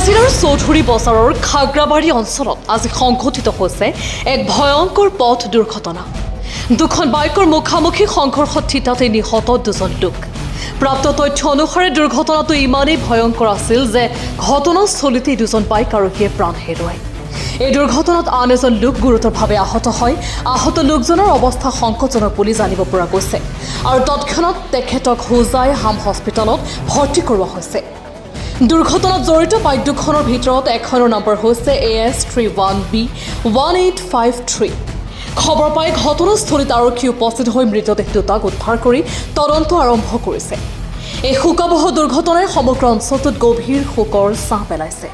জিলাৰ চৌধুৰী বজাৰৰ খাগ্ৰাবাৰী অঞ্চলত আজি সংঘটিত হৈছে এক ভয়ংকৰ পথ দুৰ্ঘটনা। দুখন বাইকৰ মুখামুখি সংঘৰ্ষত থিতাতে নিহত দুজন লোক। প্ৰাপ্ত তথ্য অনুসাৰে দুৰ্ঘটনাটো ইমানেই ভয়ংকৰ আছিল যে ঘটনাস্থলীতে দুজন বাইক আৰোহীয়ে প্ৰাণ হেৰুৱায়। এই দুৰ্ঘটনাত আন এজন লোক গুৰুতৰভাৱে আহত হয়। আহত লোকজনৰ অৱস্থা সংকটজনক বুলি জানিব পৰা গৈছে আৰু তৎক্ষণাত তেখেতক হোজাই হাম হস্পিটেলত ভৰ্তি কৰোৱা হৈছে। দুৰ্ঘটনাত জড়িত বাইক দুখনৰ ভিতৰত এখনৰ নম্বৰ হৈছে AS31B1853। খবৰ পাই ঘটনাস্থলীত আৰক্ষী উপস্থিত হৈ মৃতদেহ দুটাক উদ্ধাৰ কৰি তদন্ত আৰম্ভ কৰিছে। এই শোকাবহ দুৰ্ঘটনাই সমগ্ৰ অঞ্চলটোত গভীৰ শোকৰ ছাঁ পেলাইছে।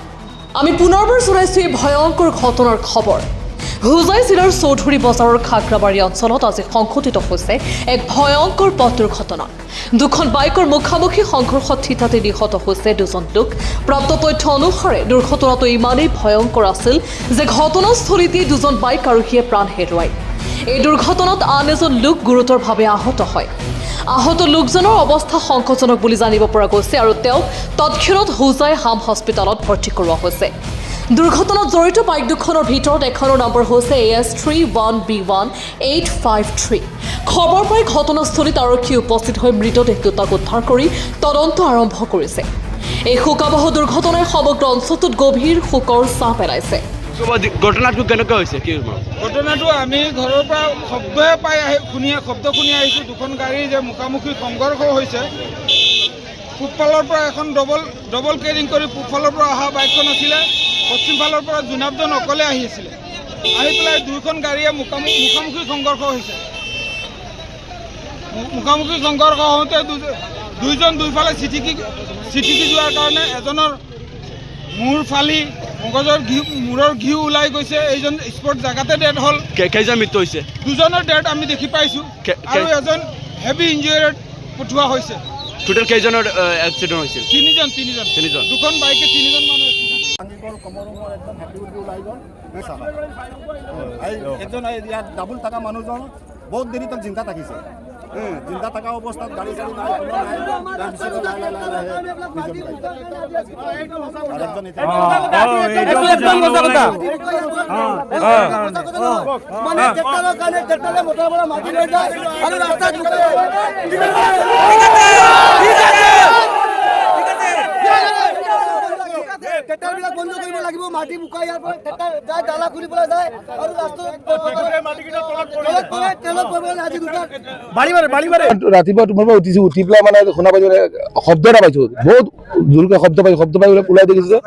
আমি পুনৰবাৰ জনাইছোঁ এই ভয়ংকৰ ঘটনাৰ খবৰ। হোজাই জিলাৰ চৌধুৰী বজাৰৰ খাগ্ৰাবাৰী অঞ্চলত আজি সংঘটিত হৈছে এক ভয়ংকৰ পথ দুৰ্ঘটনা। দুখন বাইকৰ মুখামুখি সংঘৰ্ষত থিতাতে নিহত হৈছে দুজন লোক। প্ৰাপ্ত তথ্য অনুসাৰে দুৰ্ঘটনাটো ইমানেই ভয়ংকৰ আছিল যে ঘটনাস্থলীতে দুজন বাইক আৰোহীয়ে প্ৰাণ হেৰুৱায়। এই দুৰ্ঘটনাত আন এজন লোক গুৰুতৰভাৱে আহত হয়। আহত লোকজনৰ অৱস্থা সংকটজনক বুলি জানিব পৰা গৈছে আৰু তেওঁক তৎক্ষণাত হোজাই হাম হস্পিটেলত ভৰ্তি কৰোৱা হৈছে। দুৰ্ঘটনাত জড়িত বাইক দুখনৰ ভিতৰত এখনৰ নম্বৰ হৈছে AS31B1853। খবৰ পাই ঘটনাস্থলীত আৰক্ষী উপস্থিত হৈ মৃতদেহ দুটাক উদ্ধাৰ কৰি তদন্ত আৰম্ভ কৰিছে। এই শোকাবহ দুৰ্ঘটনাই সমগ্ৰ অঞ্চলটোত গভীৰ শোকৰ ছাঁ পেলাইছে। ঘটনাটো কেনেকৈ হৈছে? কি ঘটনাটো আমি ঘৰৰ পৰা শব্দ শুনি আহিছোঁ। দুখন গাড়ী যে মুখামুখি সংঘৰ্ষ হৈছে। পূবফালৰ পৰা এখন ডবল কেৰিং কৰি পূবফালৰ পৰা অহা বাইকখন আছিলে। পশ্চিম ফালৰ পৰা জোনাবজন অকলে আহি আছিলে। আহি পেলাই দুইখন গাড়ীয়ে মুখামুখি সংঘৰ্ষ হৈছে। মুখামুখি সংঘৰ্ষ হওঁতে দুইজন দুইফালে চিটিকি যোৱাৰ কাৰণে এজনৰ মূৰ ফালি মূৰৰ ঘিউ ওলাই গৈছে। এইজন স্পট জেগাতে ডেড হ'ল। কেইজন মৃত্যু হৈছে? দুজনৰ ডেড আমি দেখি পাইছোঁ আৰু এজন হেভি ইঞ্জুৰিত পঠোৱা হৈছে। টোটেল কেইজনৰ এক্সিডেণ্ট হৈছিল? তিনিজন। দুখন বাইকে তিনিজন মানুহ একজন ইয়াত ডাবুল থকা মানুহজন বহুত দেৰি তাক জিন্দা থাকিছে। জিন্দা থকা অৱস্থাত গাড়ী চাড়ী নাই, কোনো নাই। তাৰপিছত ট্ৰেক্টৰবিলাক বন্ধ কৰিব লাগিব। মাটি বোকাই ইয়াৰ পৰা ট্ৰেক্টৰ যায়, ডালা খুলিবলৈ যায় আৰু ৰাতিপুৱা তোমাৰ পৰা উঠিছো, উঠি পেলাই মানে শুনা পাইছো শব্দ এটা পাইছো, বহুত জোৰকে শব্দ পাই ওলাই দেখিছো যে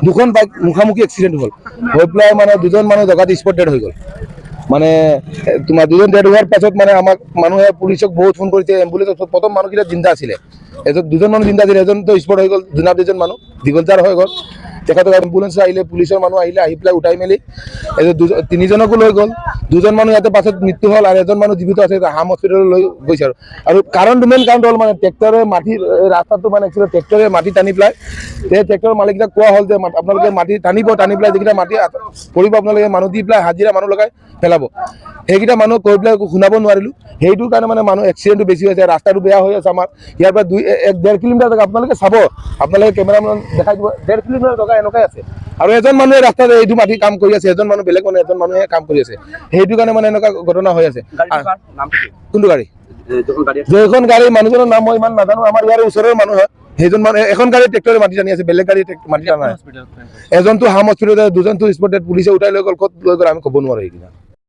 দুখন বাইক মুখামুখি এক্সিডেণ্ট হ'ল। হৈ পেলাই মানে দুজন মানুহ জেগাত স্পট ডেড হৈ গ'ল। মানে তোমাৰ দুজন ডেড হোৱাৰ পাছত মানে আমাক মানুহে পুলিচক বহুত ফোন কৰিছে। এম্বুলেঞ্চত প্ৰথম মানুহকেইটা জিন্দা আছিলে, দুজন মানুহ জিন্দা আছিলে, এজনতো স্পট হৈ গ'ল। জোনাব দুজন মানুহ দীঘলজাৰ হৈ গ'ল। তেখেতক এম্বুলেঞ্চ আহিলে, পুলিচৰ মানুহ আহিলে, আহি পেলাই উঠাই মেলি তিনিজনকো লৈ গ'ল। দুজন মানুহ ইয়াতে পাছত মৃত্যু হ'ল আৰু এজন মানুহ জীৱিত আছে, হাম হস্পিটেললৈ লৈ গৈছে। আৰু মেইন কাৰণটো হ'ল মানে ট্ৰেক্টৰে মাটি ৰাস্তাটো মানে ট্ৰেক্টৰে মাটি টানি পেলাই সেই ট্ৰেক্টৰৰ মালিককেইটাক কোৱা হ'ল যে আপোনালোকে মাটি টানি পেলাই যিকেইটা মাটি পৰিব আপোনালোকে মানুহ দি পেলাই হাজিৰা মানুহ লগাই পেলাব। সেইকেইটা মানুহ কৈ পেলাই শুনাব নোৱাৰিলোঁ। সেইটোৰ কাৰণে মানে মানুহ এক্সিডেণ্টটো বেছি হৈছে। ৰাস্তাটো বেয়া হৈ আছে। আমাৰ ইয়াৰ পৰা 1.5 কিলোমিটাৰ জেগা আপোনালোকে চাব, আপোনালোকে কেমেৰামেন দেখাই দিব, 1.5 কিলোমিটাৰ জেগা এনেকুৱাই আছে। আৰু এজন মানুহে ৰাস্তাত এইটো মাটি কাম কৰি আছে, এজন মানুহ বেলেগ মানুহ এজন মানুহে কাম কৰি আছে। সেইটো কাৰণে মানে এনেকুৱা ঘটনা হৈ আছে। কোনটো গাড়ী? যিখন গাড়ী মানুহজনৰ নাম মই ইমান নাজানো। আমাৰ ইয়াৰ ওচৰৰ মানুহ হয়। সেইজন মানুহ এখন গাড়ী ট্ৰেক্টৰে মাটি টানি আছে, বেলেগ গাড়ী মাটি টানা নাই। এজনটো হাম হস্পিটেলত, দুজনটো স্পট ডেড। পুলিচে উঠাই লৈ গ'ল, ক'ত লৈ গ'ল আমি ক'ব নোৱাৰো। সেইদিনা